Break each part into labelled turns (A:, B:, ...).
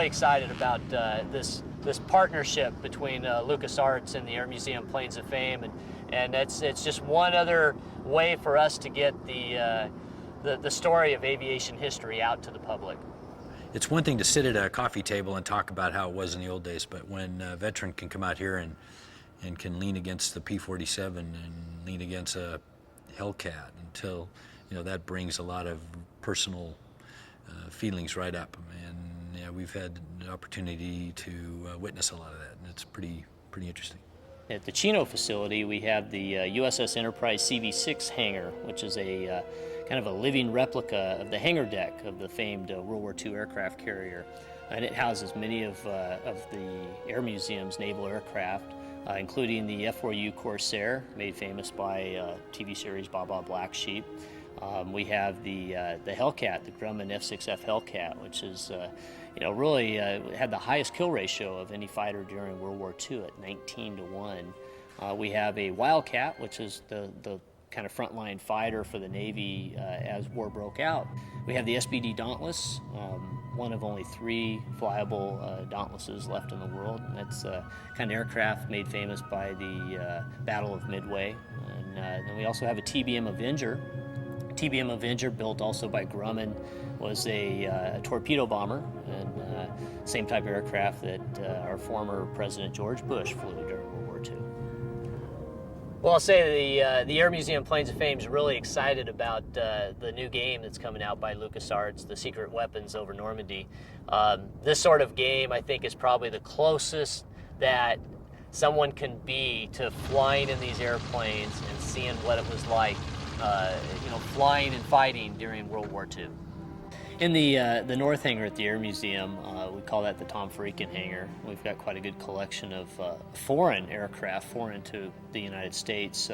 A: really excited about this partnership between LucasArts and the Air Museum Planes of Fame, and it's just one other way for us to get the story of aviation history out to the public.
B: It's one thing to sit at a coffee table and talk about how it was in the old days, but when a veteran can come out here and can lean against the P-47 and lean against a Hellcat until, that brings a lot of personal feelings right up. And yeah, we've had the opportunity to witness a lot of that, and it's pretty interesting.
A: At the Chino facility, we have the USS Enterprise CV-6 hangar, which is a kind of a living replica of the hangar deck of the famed World War II aircraft carrier. And it houses many of the Air Museum's naval aircraft, including the F-4U Corsair, made famous by TV series Baa Baa Black Sheep. We have the Hellcat, the Grumman F-6F Hellcat, which is really had the highest kill ratio of any fighter during World War II at 19-1. We have a Wildcat, which is the kind of frontline fighter for the Navy as war broke out. We have the Sbd Dauntless, one of only 3 flyable Dauntlesses left in the world. And that's kind of aircraft made famous by the Battle of Midway. And then we also have a TBM Avenger. TBM Avenger, built also by Grumman, was a torpedo bomber, and same type of aircraft that our former President George Bush flew during World War II. Well, I'll say the Air Museum Planes of Fame is really excited about the new game that's coming out by LucasArts, the Secret Weapons over Normandy. This sort of game, I think, is probably the closest that someone can be to flying in these airplanes and seeing what it was like, flying and fighting during World War II. In the North Hangar at the Air Museum, we call that the Tom Freakin hangar. We've got quite a good collection of foreign aircraft, foreign to the United States.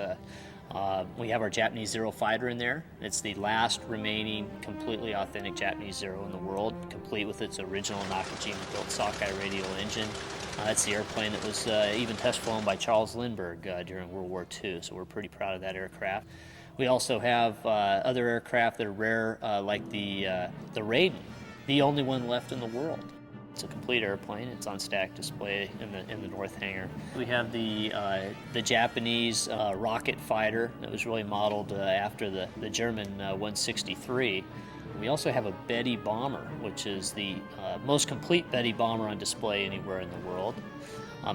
A: We have our Japanese Zero fighter in there. It's the last remaining completely authentic Japanese Zero in the world, complete with its original Nakajima-built Sockeye radial engine. That's the airplane that was even test flown by Charles Lindbergh during World War II, so we're pretty proud of that aircraft. We also have other aircraft that are rare, like the Raiden, the only one left in the world. It's a complete airplane. It's on stack display in the North Hangar. We have the Japanese rocket fighter that was really modeled after the German 163. We also have a Betty bomber, which is the most complete Betty bomber on display anywhere in the world.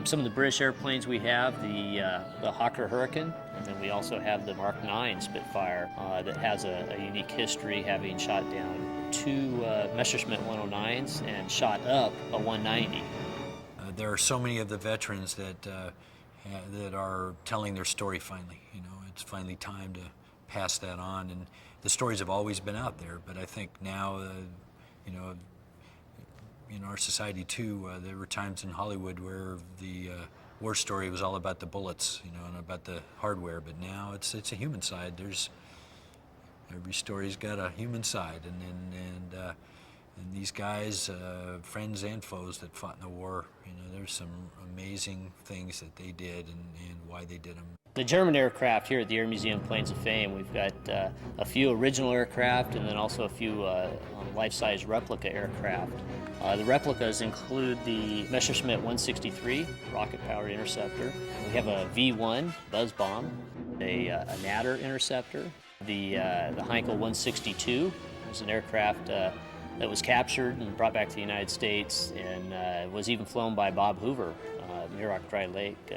A: Some of the British airplanes we have, the Hawker Hurricane, and then we also have the Mark 9 Spitfire that has a unique history, having shot down 2 Messerschmitt 109s and shot up a 190.
B: There are so many of the veterans that are telling their story finally. It's finally time to pass that on, and the stories have always been out there, but I think now, in our society too, there were times in Hollywood where the war story was all about the bullets, and about the hardware. But now it's a human side. Every story's got a human side, and these guys, friends and foes that fought in the war, there's some amazing things that they did and why they did them.
A: The German aircraft here at the Air Museum Planes of Fame, we've got a few original aircraft and then also a few life-size replica aircraft. The replicas include the Messerschmitt 163 rocket-powered interceptor. We have a V-1 buzz bomb, a Natter interceptor. The Heinkel 162 is an aircraft that was captured and brought back to the United States, and was even flown by Bob Hoover near Rock Dry Lake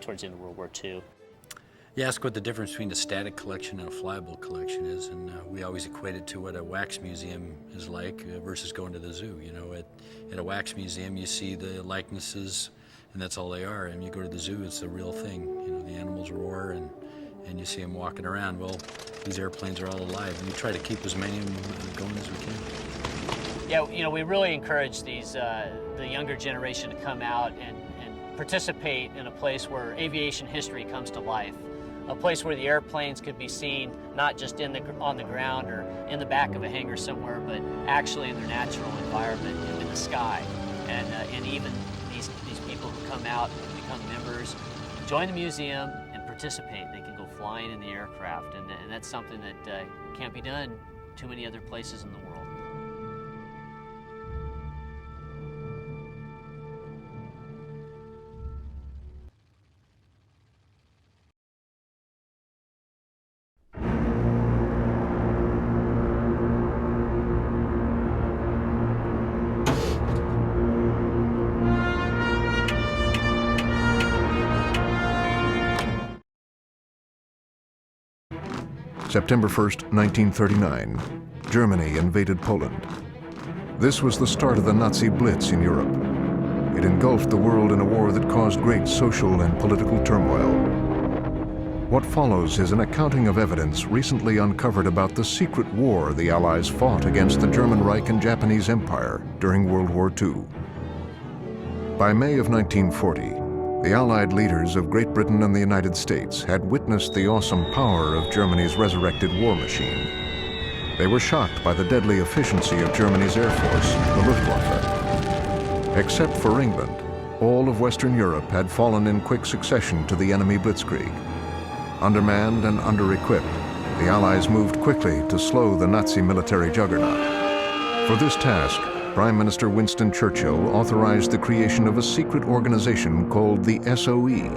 A: towards the end of World War II.
B: You ask what the difference between a static collection and a flyable collection is, and we always equate it to what a wax museum is like versus going to the zoo. At a wax museum, you see the likenesses, and that's all they are. And you go to the zoo, it's the real thing. The animals roar, and you see them walking around. Well, these airplanes are all alive, and we try to keep as many of them going as we can.
A: Yeah, we really encourage the younger generation to come out and participate in a place where aviation history comes to life. A place where the airplanes could be seen not just on the ground or in the back of a hangar somewhere, but actually in their natural environment, in the sky. And even these people who come out and become members, join the museum and participate. They can go flying in the aircraft, and that's something that can't be done too many other places in the world.
C: September 1st, 1939, Germany invaded Poland. This was the start of the Nazi Blitz in Europe. It engulfed the world in a war that caused great social and political turmoil. What follows is an accounting of evidence recently uncovered about the secret war the Allies fought against the German Reich and Japanese Empire during World War II. By May of 1940, the Allied leaders of Great Britain and the United States had witnessed the awesome power of Germany's resurrected war machine. They were shocked by the deadly efficiency of Germany's Air Force, the Luftwaffe. Except for England, all of Western Europe had fallen in quick succession to the enemy blitzkrieg. Undermanned and under-equipped, the Allies moved quickly to slow the Nazi military juggernaut. For this task, Prime Minister Winston Churchill authorized the creation of a secret organization called the SOE,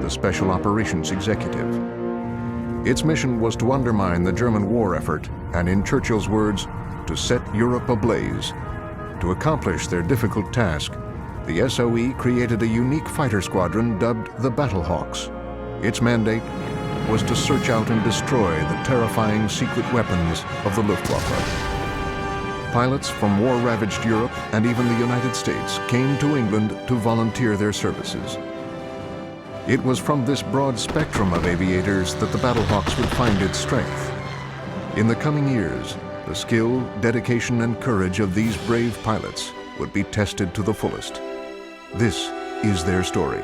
C: the Special Operations Executive. Its mission was to undermine the German war effort and, in Churchill's words, to set Europe ablaze. To accomplish their difficult task, the SOE created a unique fighter squadron dubbed the Battlehawks. Its mandate was to search out and destroy the terrifying secret weapons of the Luftwaffe. Pilots from war-ravaged Europe and even the United States came to England to volunteer their services. It was from this broad spectrum of aviators that the Battlehawks would find its strength. In the coming years, the skill, dedication, and courage of these brave pilots would be tested to the fullest. This is their story.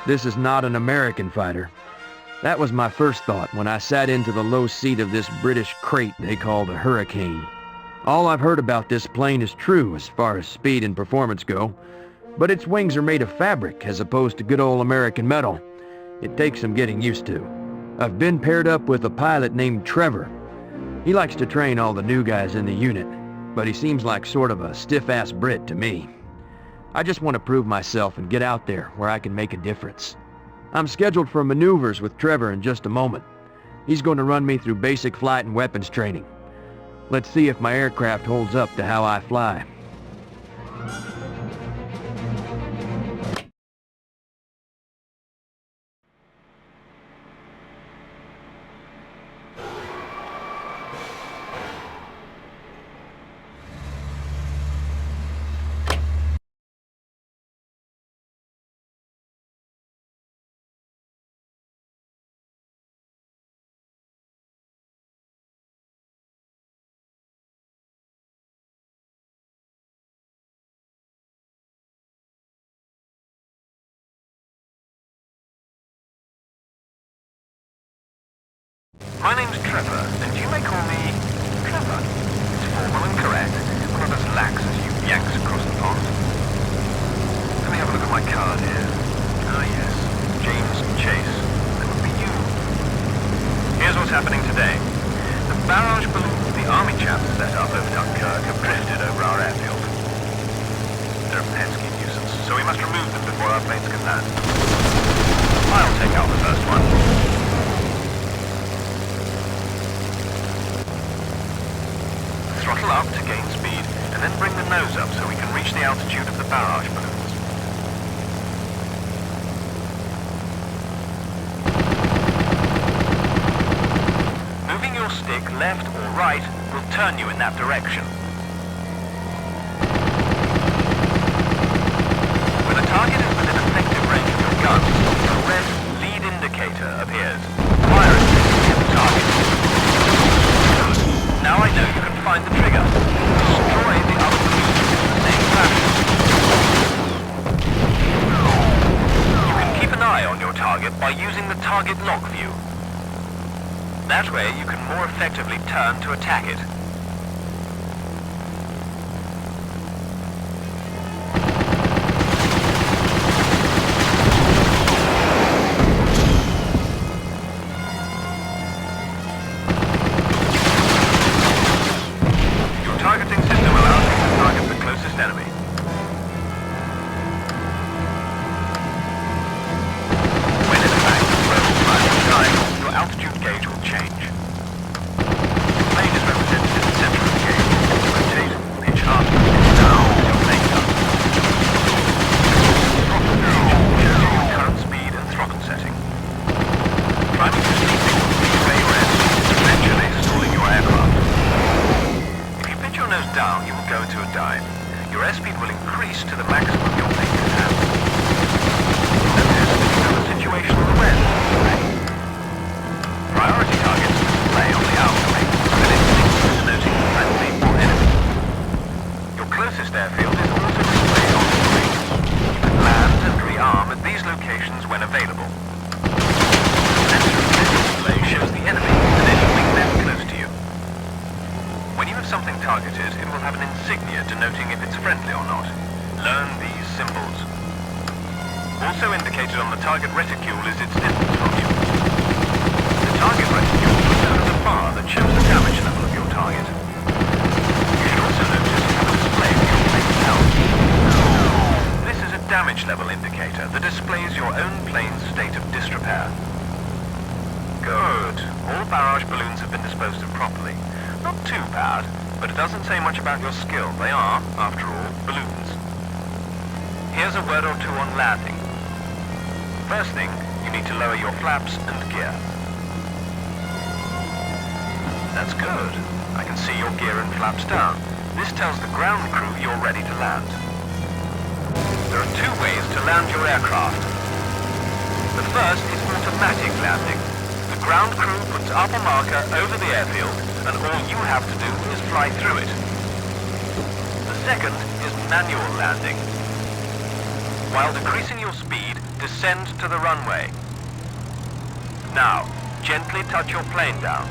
D: This is not an American fighter. That was my first thought when I sat into the low seat of this British crate they call the Hurricane. All I've heard about this plane is true as far as speed and performance go, but its wings are made of fabric as opposed to good old American metal. It takes some getting used to. I've been paired up with a pilot named Trevor. He likes to train all the new guys in the unit, but he seems like sort of a stiff-ass Brit to me. I just want to prove myself and get out there where I can make a difference. I'm scheduled for maneuvers with Trevor in just a moment. He's going to run me through basic flight and weapons training. Let's see if my aircraft holds up to how I fly.
E: My name's Trevor, and you may call me Trevor. It's formal and correct. I'm not as lax as you yanks across the pond. Let me have a look at my card here. Ah yes, James Chase. That would be you. Here's what's happening today. The barrage balloons the army chaps set up over Dunkirk have drifted over our airfield. They're a pesky nuisance, so we must remove them before our planes can land. I'll take out the first one. Throttle up to gain speed, and then bring the nose up so we can reach the altitude of the barrage balloons. stick left or right will turn you in that direction. When a target is within effective range of your gun, a red lead indicator appears. Fire it to hit the target. Now I know you can find the trigger. Destroy the other balloons in the same fashion. You can keep an eye on your target by using the target lock view. That way you can more effectively turn to attack it. Your targeting system allows you to target the closest enemy. When in fact the throw will fly in the sky, your altitude gauge will change. The plane is represented in the center of the gauge. Rotate, pitch up, pitch down as your plane does. Throttle gauge shows you your current speed and throttle setting. Climbing to speed signals will delay your airspeed, eventually stalling your aircraft. If you pitch your nose down, you will go into a dive. Your airspeed will increase to the maximum your plane can handle. Notice that you have a situational awareness display. Priority targets display on the outer ring, with instincts denoting friendly or enemy. Your closest airfield is also displayed on the ring. You can land and rearm at these locations when available. The center of this display shows the enemy and any wingmen close to you. When you have something targeted, it will have an insignia denoting if it's friendly or not. Learn these symbols. Also indicated on the target reticule is its distance from you. The target reticule shows a bar that shows the damage level of your target. You should also notice you have a display of your plane's health. This is a damage level indicator that displays your own plane's state of disrepair. Good. All barrage balloons have been disposed of properly. Not too bad, but it doesn't say much about your skill. They are, after all, balloons. Here's a word or two on landing. First thing, you need to lower your flaps and gear. That's good. I can see your gear and flaps down. This tells the ground crew you're ready to land. There are two ways to land your aircraft. The first is automatic landing. The ground crew puts up a marker over the airfield, and all you have to do is fly through it. The second is manual landing. While decreasing your speed, descend to the runway. Now, gently touch your plane down.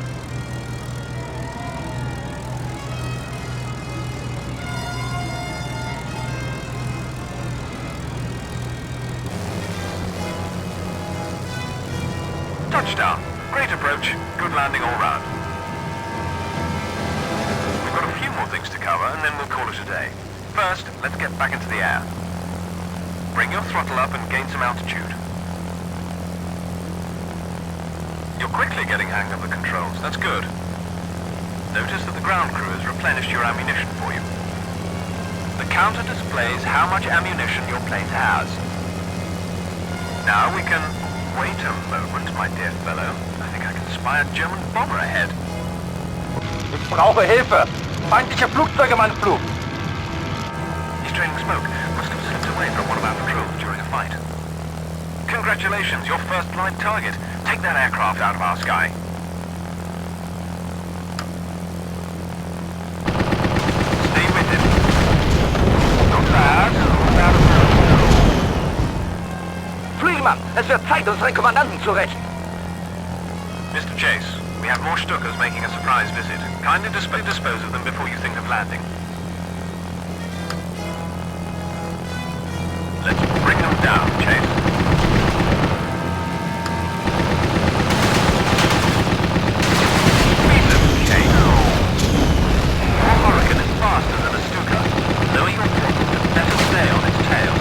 E: Touchdown. Great approach. Good landing all round. We've got a few more things to cover, and then we'll call it a day. First, let's get back into the air. Bring your throttle up and gain some altitude. You're quickly getting hang of the controls. That's good. Notice that the ground crew has replenished your ammunition for you. The counter displays how much ammunition your plane has. Now we can... Wait a moment, my dear fellow. I think I can spy a German bomber ahead.
F: Ich brauche Hilfe! Feindliche Flugzeuge im Anflug!
E: He's trailing smoke. Must have slipped away from one of our patrols during a fight. Congratulations, your first live target. Take that aircraft out of our sky. Stay with him. Not bad. Not bad at all.
F: Fliegenmann, es wird Zeit, unseren Kommandanten zu rächen!
E: Mr. Chase, we have more Stuckers making a surprise visit. Kindly dispose of them before you think of landing. Let's bring them down, Chase. Beat them, Chase. Your Hurricane is faster than a Stuka. Lower your throttle and let it stay on its tail.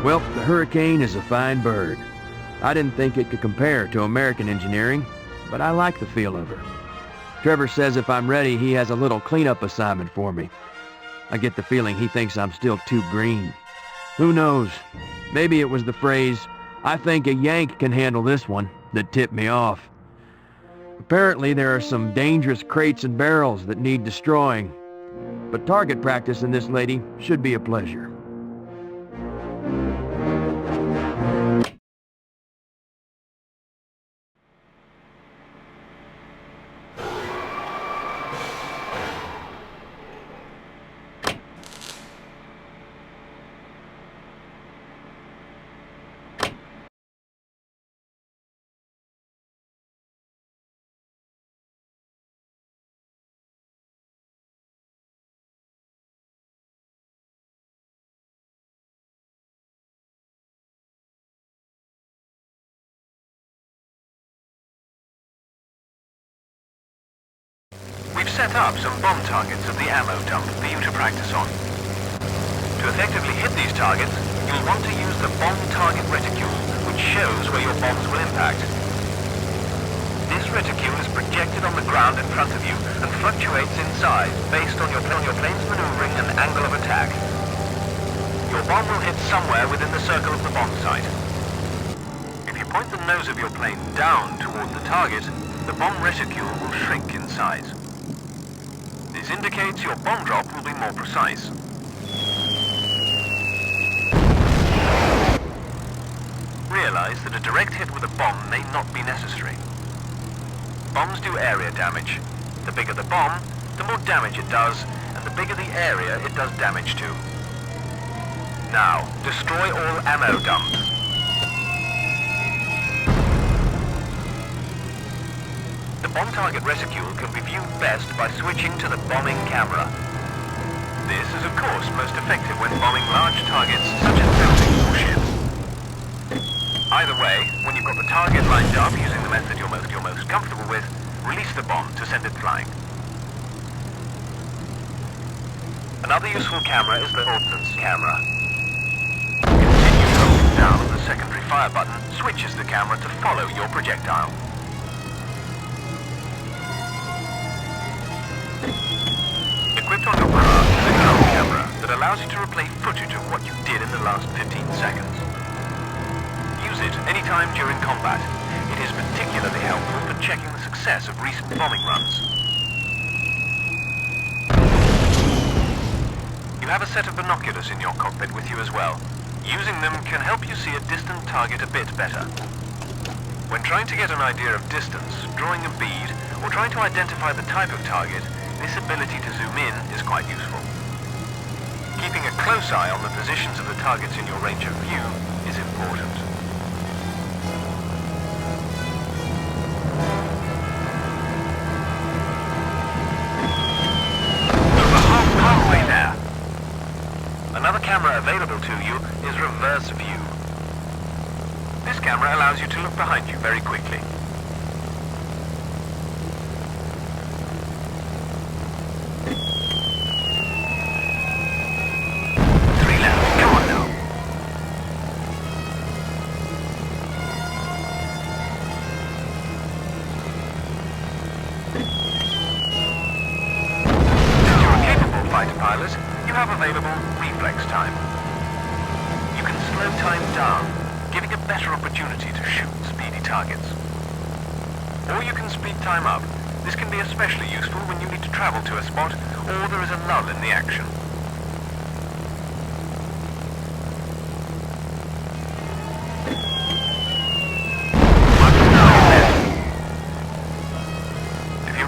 D: Well, the Hurricane is a fine bird. I didn't think it could compare to American engineering, but I like the feel of her. Trevor says if I'm ready, he has a little cleanup assignment for me. I get the feeling he thinks I'm still too green. Who knows? Maybe it was the phrase, "I think a Yank can handle this one," that tipped me off. Apparently there are some dangerous crates and barrels that need destroying, but target practice in this lady should be a pleasure.
E: We've set up some bomb targets at the ammo dump for you to practice on. To effectively hit these targets, you'll want to use the bomb target reticule, which shows where your bombs will impact. This reticule is projected on the ground in front of you and fluctuates in size based on your plane's maneuvering and angle of attack. Your bomb will hit somewhere within the circle of the bomb site. If you point the nose of your plane down toward the target, the bomb reticule will shrink in size. This indicates your bomb drop will be more precise. Realize that a direct hit with a bomb may not be necessary. Bombs do area damage. The bigger the bomb, the more damage it does, and the bigger the area it does damage to. Now, destroy all ammo dumps. The bomb target reticule can be viewed best by switching to the bombing camera. This is of course most effective when bombing large targets such as buildings or ships. Either way, when you've got the target lined up using the method you're most comfortable with, release the bomb to send it flying. Another useful camera is the ordnance camera. Continue holding down on the secondary fire button switches the camera to follow your projectile. Equipped on your craft is a drone camera that allows you to replay footage of what you did in the last 15 seconds. Use it anytime during combat. It is particularly helpful for checking the success of recent bombing runs. You have a set of binoculars in your cockpit with you as well. Using them can help you see a distant target a bit better. When trying to get an idea of distance, drawing a bead, or trying to identify the type of target, this ability to zoom in is quite useful. Keeping a close eye on the positions of the targets in your range of view is important. Over halfway there. Another camera available to you is reverse view. This camera allows you to look behind you very quickly.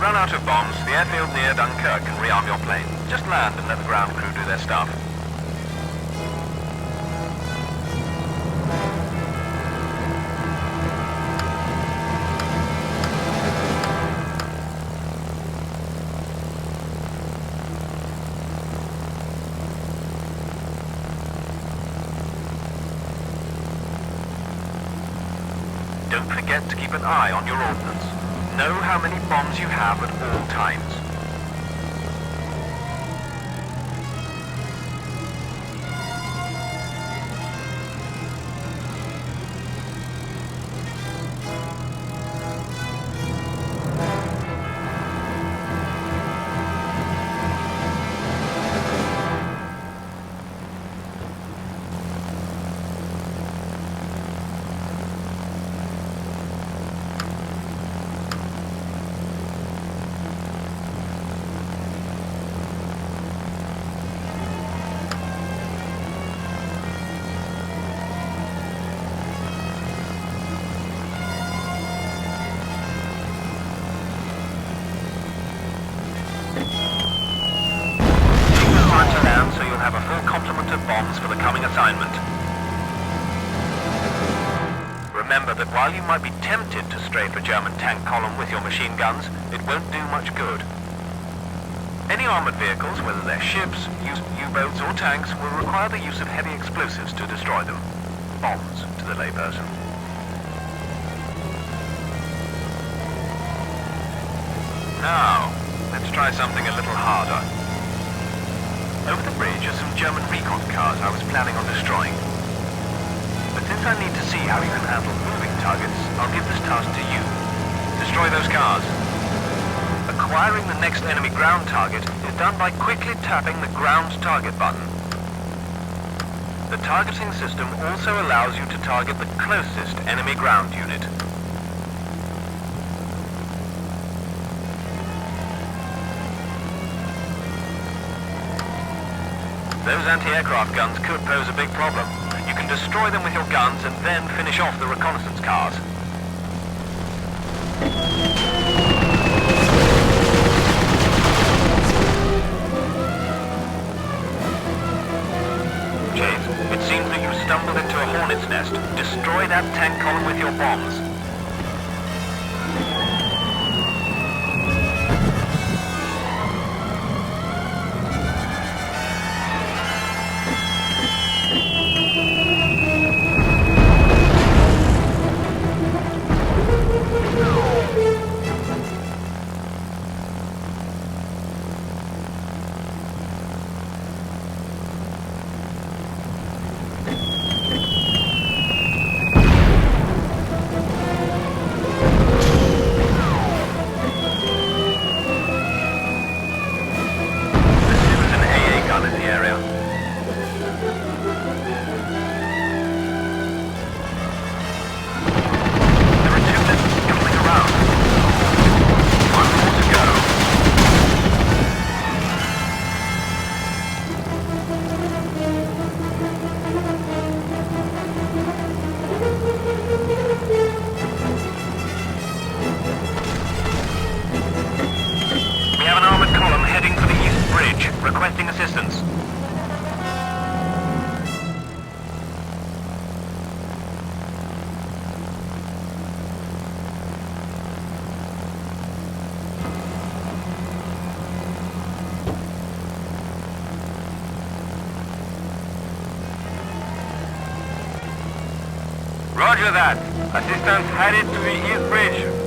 E: Out of bombs, the airfield near Dunkirk can rearm your plane. Just land and let the ground crew do their stuff. Don't forget to keep an eye on your ordnance. Know how many bombs you have at all times. that while you might be tempted to strafe a German tank column with your machine guns, it won't do much good. Any armored vehicles, whether they're ships, U-boats or tanks, will require the use of heavy explosives to destroy them. Bombs, to the layperson. Now, let's try something a little harder. Over the bridge are some German recon cars I was planning on destroying. But since I need to see how you can handle moving targets, I'll give this task to you. Destroy those cars. Acquiring the next enemy ground target is done by quickly tapping the ground target button. The targeting system also allows you to target the closest enemy ground unit. Those anti-aircraft guns could pose a big problem. You can destroy them with your guns and then finish off the reconnaissance cars. James, it seems that you stumbled into a hornet's nest. Destroy that tank column with your bombs. Requesting assistance. Roger that. Assistance headed to the East Bridge.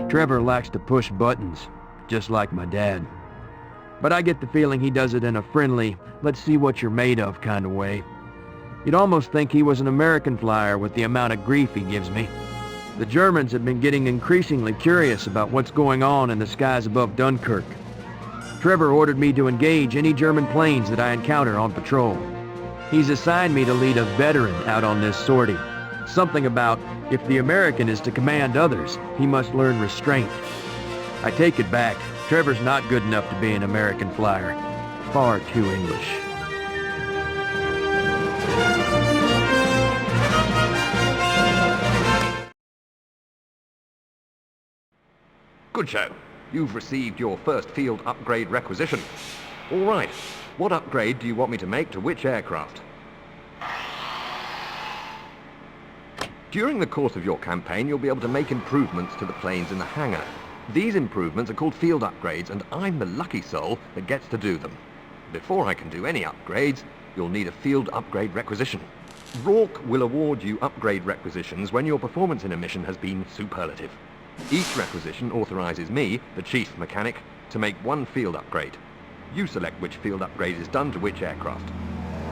D: Trevor likes to push buttons, just like my dad. But I get the feeling he does it in a friendly, let's see what you're made of kind of way. You'd almost think he was an American flyer with the amount of grief he gives me. The Germans have been getting increasingly curious about what's going on in the skies above Dunkirk. Trevor ordered me to engage any German planes that I encounter on patrol. He's assigned me to lead a veteran out on this sortie. Something about, if the American is to command others, he must learn restraint. I take it back. Trevor's not good enough to be an American flyer. Far too English.
G: Good show. You've received your first field upgrade requisition. All right. What upgrade do you want me to make to which aircraft? During the course of your campaign, you'll be able to make improvements to the planes in the hangar. These improvements are called field upgrades, and I'm the lucky soul that gets to do them. Before I can do any upgrades, you'll need a field upgrade requisition. Rourke will award you upgrade requisitions when your performance in a mission has been superlative. Each requisition authorizes me, the chief mechanic, to make one field upgrade. You select which field upgrade is done to which aircraft.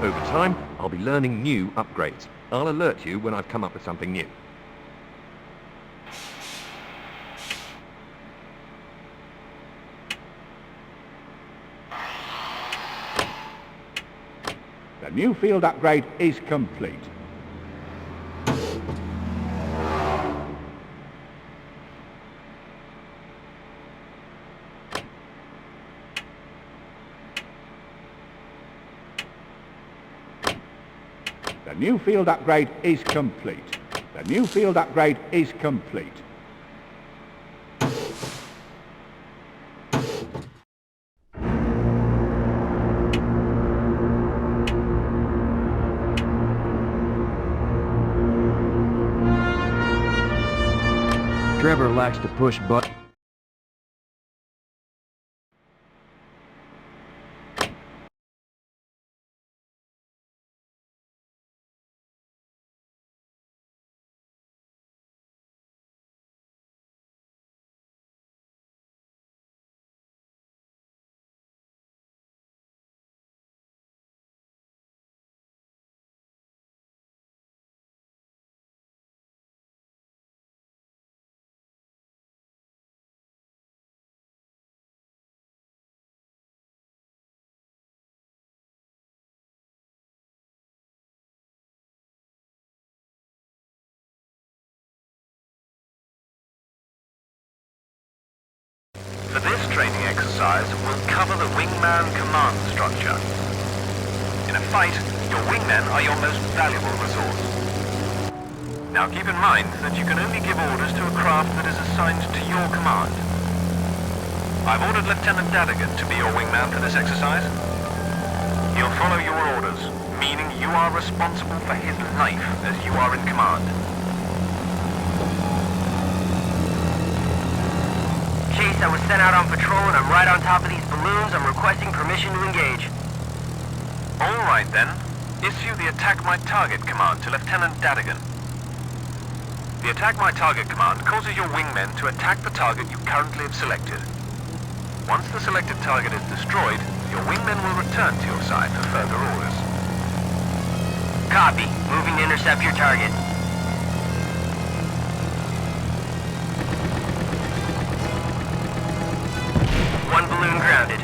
G: Over time, I'll be learning new upgrades. I'll alert you when I've come up with something new.
H: The new field upgrade is complete. The new field upgrade is complete. The new field upgrade is complete.
D: Trevor likes to push buttons.
E: For this training exercise, we'll cover the Wingman command structure. In a fight, your wingmen are your most valuable resource. Now keep in mind that you can only give orders to a craft that is assigned to your command. I've ordered Lieutenant Dadigan to be your wingman for this exercise. He'll follow your orders, meaning you are responsible for his life as you are in command.
I: Chase, I was sent out on patrol and I'm right on top of these balloons. I'm requesting permission to engage.
E: All right then. Issue the Attack My Target command to Lieutenant Dadigan. The Attack My Target command causes your wingmen to attack the target you currently have selected. Once the selected target is destroyed, your wingmen will return to your side for further orders.
I: Copy. Moving to intercept your target. One balloon grounded.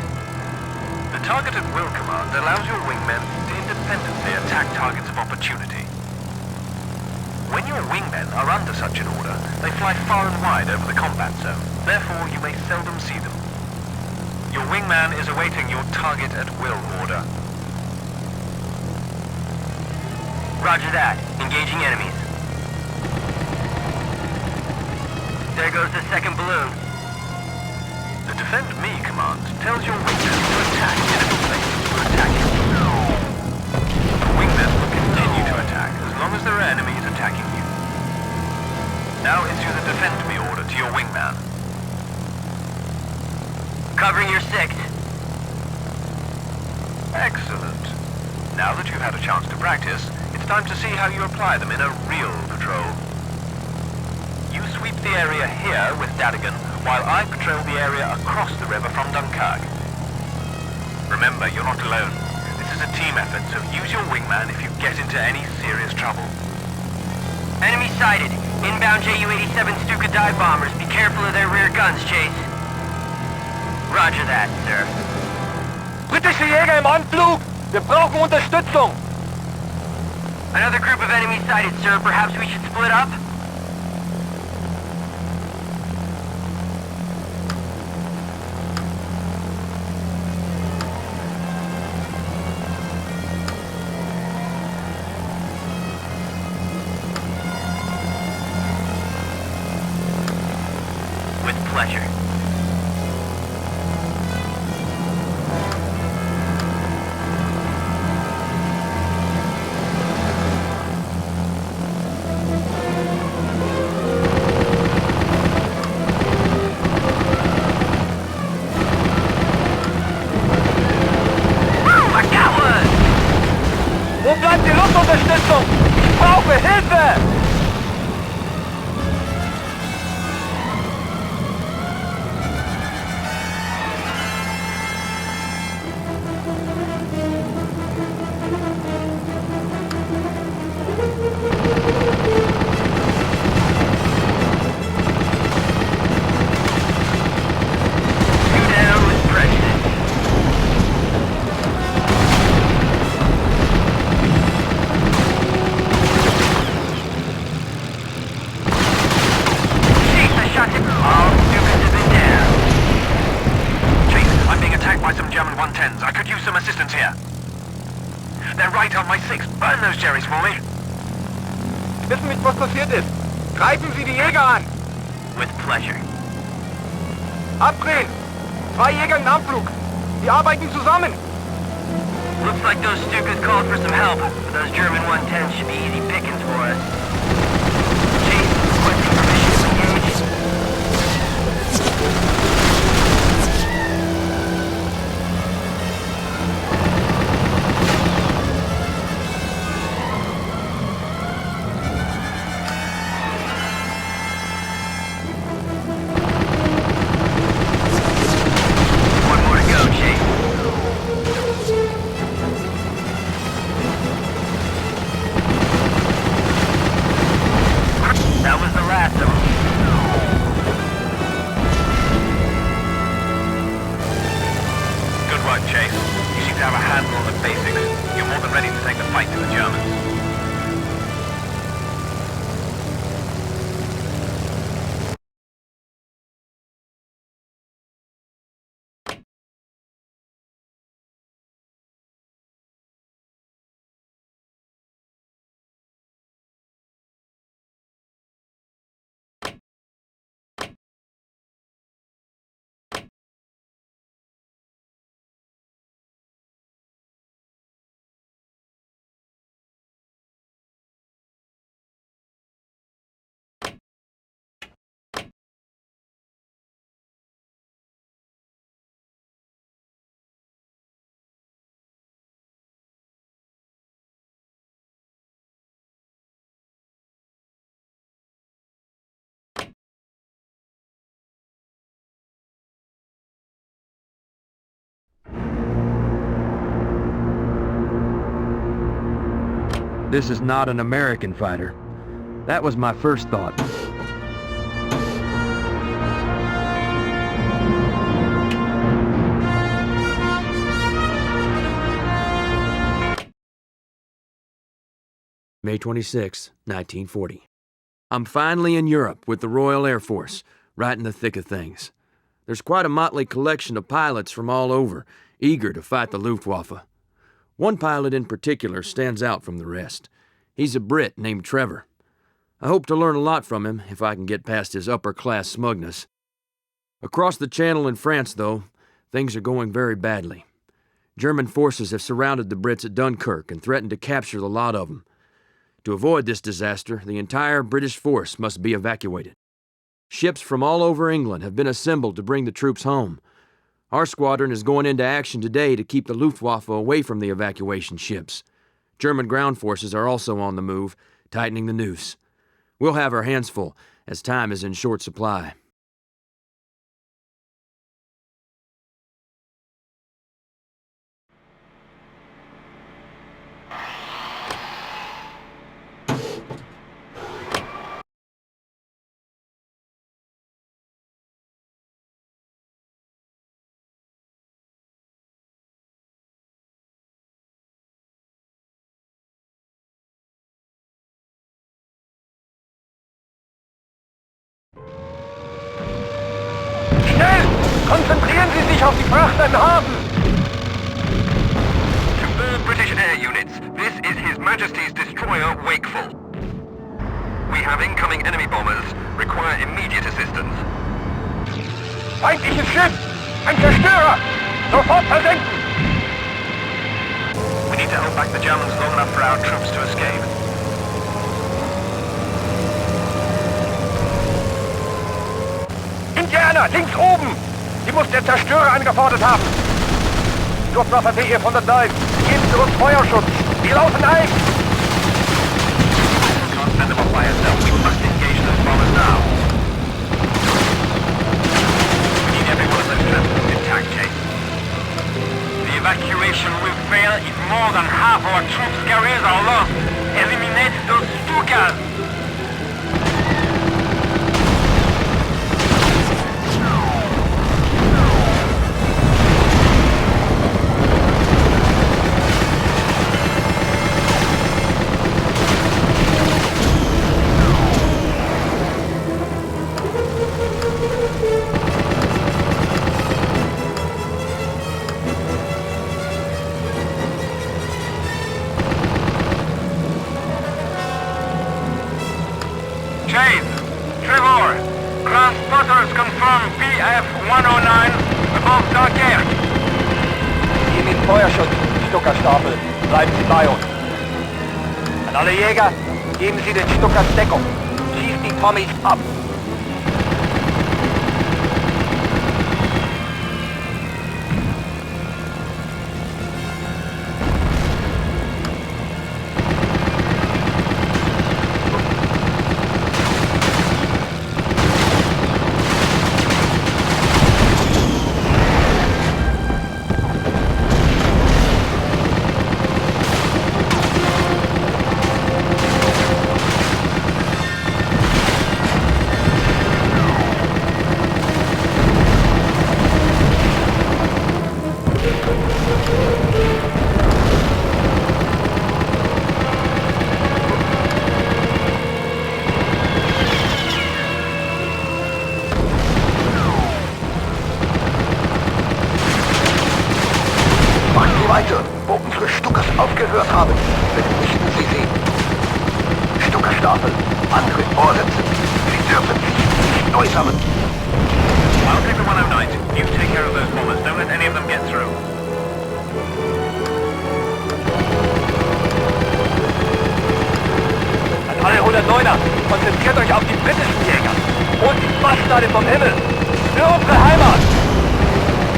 E: The Target at Will command allows your wingmen to independently attack targets of opportunity. When your wingmen are under such an order, they fly far and wide over the combat zone. Therefore, you may seldom see them. Your wingman is awaiting your Target at Will order.
I: Roger that. Engaging enemies. There goes the second balloon.
E: The Defend Me command tells your wingmen to attack enemy places to attack you. The wingmen will continue to attack as long as there are enemies attacking you. Now issue the Defend Me order to your wingman.
I: Covering your six.
E: Excellent. Now that you've had a chance to practice, it's time to see how you apply them in a real patrol. You sweep the area here with Dadigan, while I patrol the area across the river from Dunkirk. Remember, you're not alone. This is a team effort, so use your wingman if you get into any serious trouble.
I: Enemy sighted. Inbound Ju-87 Stuka dive bombers. Be careful of their rear guns, Chase. Roger that, sir.
F: Britische Jäger im Anflug! Wir brauchen Unterstützung!
I: Another group of enemies sighted, sir. Perhaps we should split up? With pleasure.
E: use some assistance here. They're right on my 6. Burn those jerries for me.
F: Wissen nicht, was passiert ist. Greifen Sie die Jäger an.
I: With pleasure.
F: Abdrehen. 2 Jäger in Anflug. Die arbeiten zusammen.
I: Looks like those Stukas called for some help, but those German 110s should be easy pickings for us. Chase, requesting permission to engage. One more to go, Chase. That was the last of them.
E: Good work, Chase. You seem to have a handle on the basics. You're more than ready to take the fight to the Germans.
D: This is not an American fighter. That was my first thought. May 26, 1940. I'm finally in Europe with the Royal Air Force, right in the thick of things. There's quite a motley collection of pilots from all over, eager to fight the Luftwaffe. One pilot in particular stands out from the rest. He's a Brit named Trevor. I hope to learn a lot from him if I can get past his upper-class smugness. Across the Channel in France, though, things are going very badly. German forces have surrounded the Brits at Dunkirk and threatened to capture the lot of them. To avoid this disaster, the entire British force must be evacuated. Ships from all over England have been assembled to bring the troops home. Our squadron is going into action today to keep the Luftwaffe away from the evacuation ships. German ground forces are also on the move, tightening the noose. We'll have our hands full, as time is in short supply.
F: Schnell! Konzentrieren Sie sich auf die Fracht im Hafen!
E: To all British air units, this is His Majesty's destroyer Wakeful. We have incoming enemy bombers. Require immediate assistance.
F: Feindliches Schiff! Ein Zerstörer! Sofort versenken!
E: We need to hold back the Germans long enough for our troops to escape.
F: Indianer, links oben! Die muss der Zerstörer angefordert haben! Luftwaffe PE-109, geben Sie uns Feuerschutz! Wir laufen ein!
E: Can't send them off by ourselves. We must engage those bombers now. We need every one of those transports intact, Chase.
I: The evacuation will fail if more than half our troops' carriers are lost. Eliminate those Stukas!
E: BF-109 above Dunkerque.
F: Gehen in Feuerschutz, Stuckerstapel. Bleiben Sie bei uns. An alle Jäger, geben Sie den Stuckers Deckung. Schießt die Tommies ab.
G: Weiter, wo unsere Stuckers aufgehört haben. Vernichten Sie sie. Stuckerstapel, Antritt vorsetzen. Sie dürfen sich nicht äußern.
E: I'll take the 109. You take care of those bombers. Don't let any of them get through.
F: An alle 109er, konzentriert euch auf die britischen Jäger. Und die Bastarde vom Himmel. Für unsere Heimat.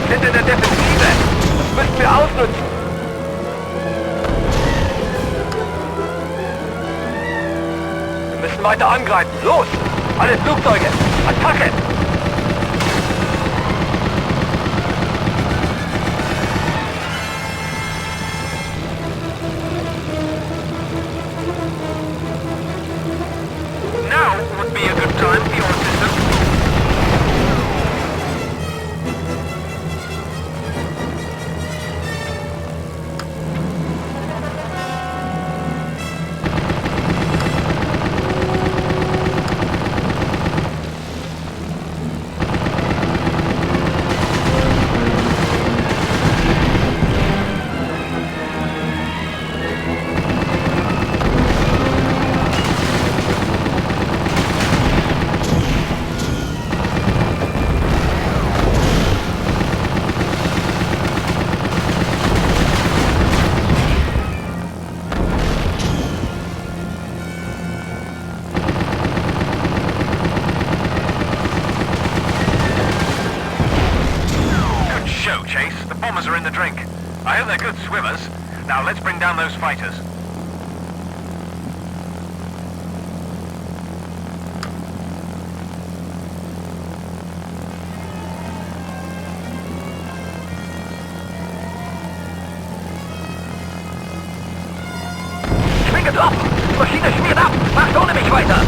F: Wir sind in der Defensive. Das müssen wir ausnutzen. Wir müssen weiter angreifen. Los! Alle Flugzeuge! Attacke!
E: Now would be a good time for your assistance. Are in the drink. I hope they're good swimmers. Now let's bring down those fighters.
F: Schwinget ab! Die Maschine schmiert ab! Macht ohne mich weiter!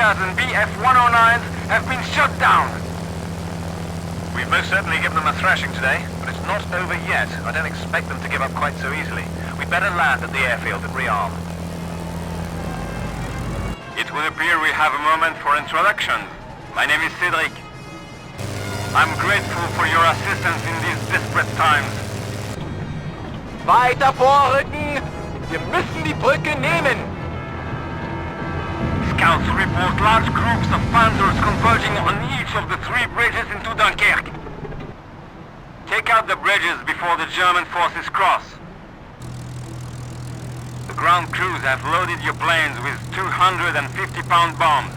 E: And BF-109s have been shut down. We've most certainly given them a thrashing today, but it's not over yet. I don't expect them to give up quite so easily. We'd better land at the airfield and rearm. It would appear we have a moment for introduction. My name is Cedric. I'm grateful for your assistance in these desperate times.
F: Weiter vorrücken! Wir müssen die Brücke nehmen!
E: Scouts report large groups of panzers converging on each of the 3 bridges into Dunkirk. Take out the bridges before the German forces cross. The ground crews have loaded your planes with 250-pound bombs.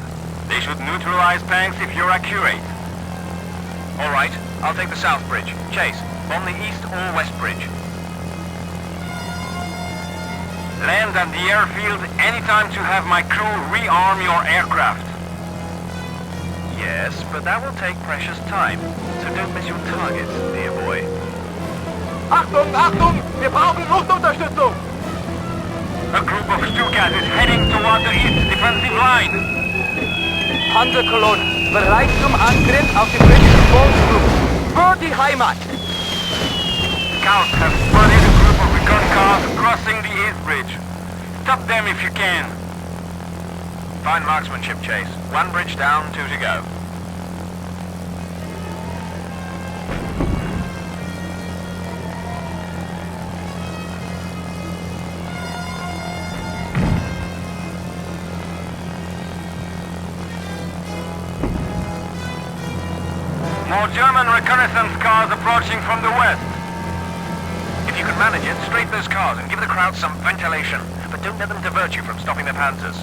E: They should neutralize tanks if you're accurate.
F: All right, I'll take the south bridge. Chase, bomb the east or west bridge.
E: Land at the airfield anytime to have my crew rearm your aircraft.
F: Yes, but that will take precious time. So don't miss your targets, dear boy.
E: Achtung, Achtung! Wir brauchen Luftunterstützung! A group of Stukas is heading toward the east defensive line.
F: Panzerkolonnen, bereit zum Angriff auf die britischen Volksgruppen. Für die Heimat!
E: Scouts have spotted a group of recon cars crossing the east bridge. Stop them if you can.
F: Fine marksmanship, Chase. 1 bridge down, 2 to go.
E: More German reconnaissance cars approaching from the west.
F: If you can manage it, straight those cars and give the crowd some ventilation. But don't let them divert you from stopping the panzers.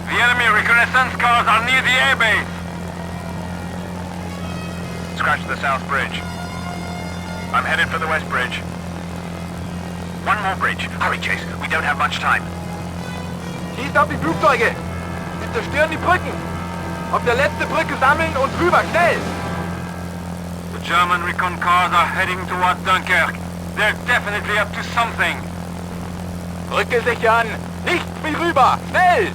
E: The enemy reconnaissance cars are near the airbase.
F: Scratch the south bridge. I'm headed for the west bridge. 1 more bridge. Hurry, Chase. We don't have much time.
E: Schießt auf die Flugzeuge! Sie zerstören die Brücken! Auf der letzten Brücke sammeln und rüber, schnell! The German recon cars are heading toward Dunkirk. They're definitely up to something. Brücke sichern! Nichts wie rüber! Schnell!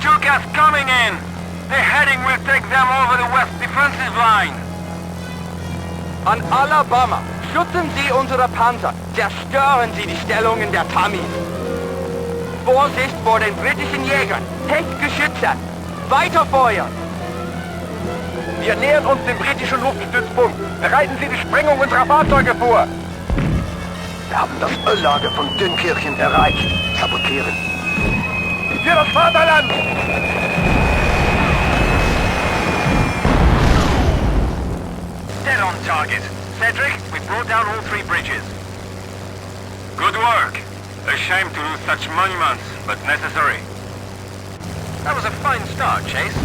E: Stukas coming in! The heading will take them over the west defensive line.
F: An aller Bomber, schützen Sie unsere Panzer, zerstören Sie die Stellungen der Tamis. Vorsicht vor den britischen Jägern, Hechtgeschütze, weiter feuern! Wir nähern uns dem britischen Luftstützpunkt. Bereiten Sie die Sprengung unserer Fahrzeuge vor.
E: Wir haben das Öllager von Dünkirchen erreicht. Sabotieren.
F: Für das Vaterland! Dead on target. Cedric, we brought down all 3 bridges.
E: Good work. A shame to lose such monuments, but necessary.
F: That was a fine start, Chase.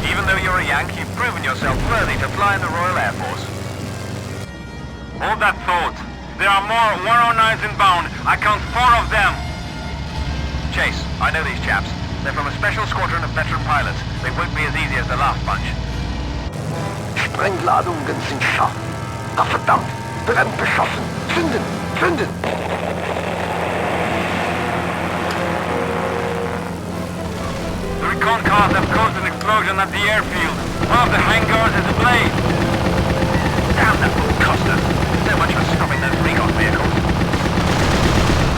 F: Even though you're a Yank, you've proven yourself worthy to fly in the Royal Air Force.
E: Hold that thought. There are more 109s inbound. I count 4 of them.
F: Chase, I know these chaps. They're from a special squadron of veteran pilots. They won't be as easy as the last bunch.
E: Sprengladungen sind scharf. Ach verdammt! Brennt beschossen! Zünden! Zünden! The recon cars have caused an explosion at the airfield. One of the hangars is ablaze.
F: Damn, that will cost us. So much for stopping those recon vehicles.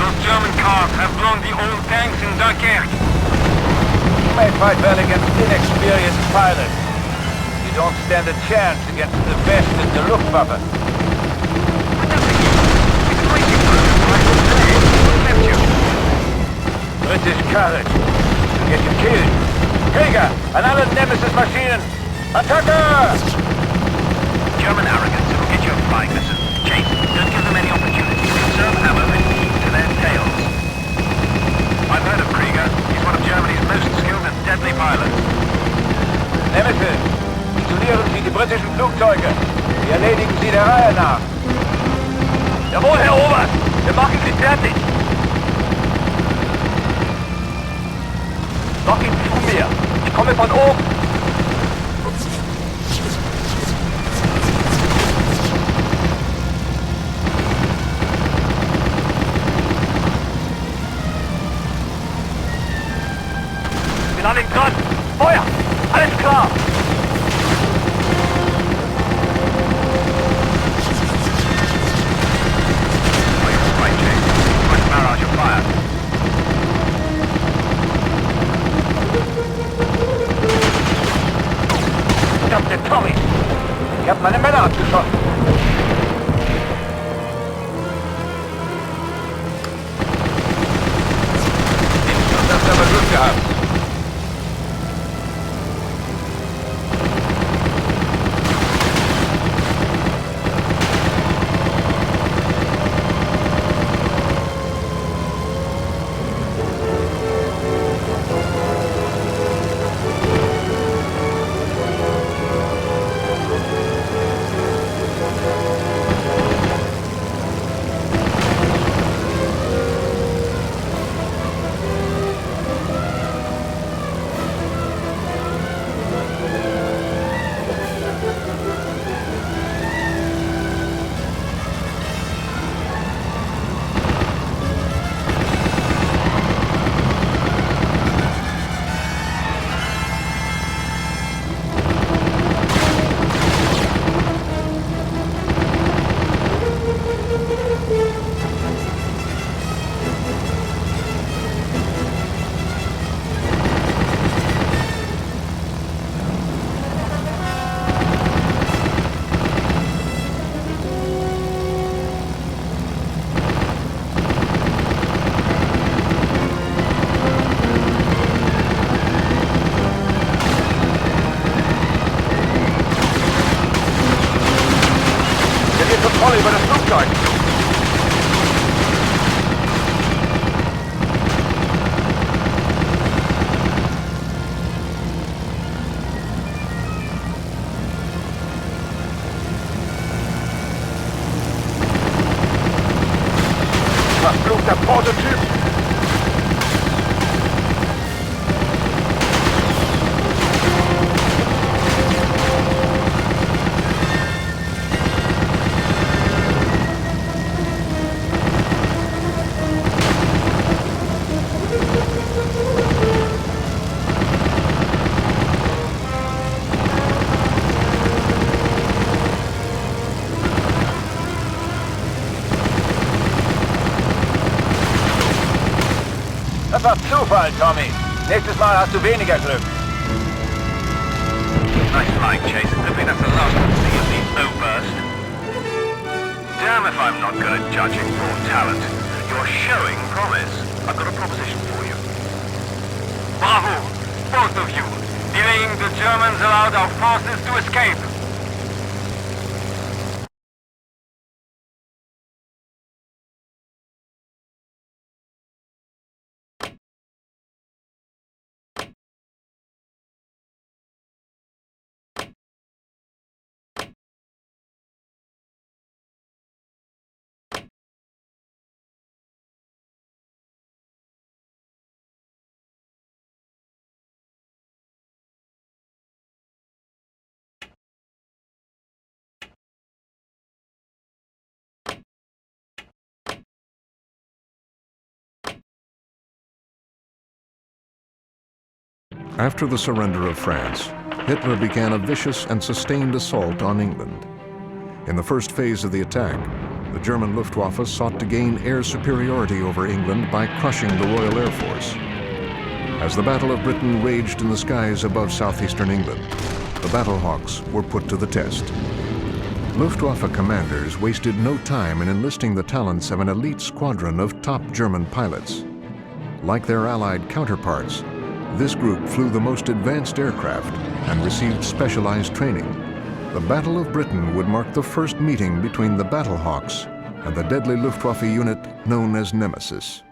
E: Those German cars have blown the old tanks in Dunkirk.
F: You may fight well against inexperienced pilots. You don't stand a chance against the best in the Luftwaffe. British courage. To get you killed. Krieger, an alle Nemesis-Maschinen. Attacke! German arrogance will get you a flying lesson. Chase, don't give them any opportunity to conserve ammo and keep to their tails. I've heard of Krieger. He's one of Germany's most skilled and deadly pilots. sowjetischen Flugzeuge. Wir erledigen sie der Reihe nach. Jawohl, Herr Oberst! Wir machen sie fertig! Lock ihn zu mir! Ich komme von oben! Bin an ihm dran! Feuer! Alles klar! Verdammte Tommy! Ich hab meine Männer abgeschossen! Das hast du aber Glück gehabt! Kontrolle über das Flugzeug! Verfluchter Prototyp! Das war Zufall, Tommy. Nächstes Mal hast du weniger Glück.
E: Nice flying, Chase. I think that's the last one to see of the O-burst. Damn if I'm not good at judging raw talent. You're showing promise. I've got a proposition for you.
F: Bravo! Both of you! Delaying the Germans allowed our forces to escape!
C: After the surrender of France, Hitler began a vicious and sustained assault on England. In the first phase of the attack, the German Luftwaffe sought to gain air superiority over England by crushing the Royal Air Force. As the Battle of Britain raged in the skies above southeastern England, the Battlehawks were put to the test. Luftwaffe commanders wasted no time in enlisting the talents of an elite squadron of top German pilots. Like their Allied counterparts, this group flew the most advanced aircraft and received specialized training. The Battle of Britain would mark the first meeting between the Battlehawks and the deadly Luftwaffe unit known as Nemesis.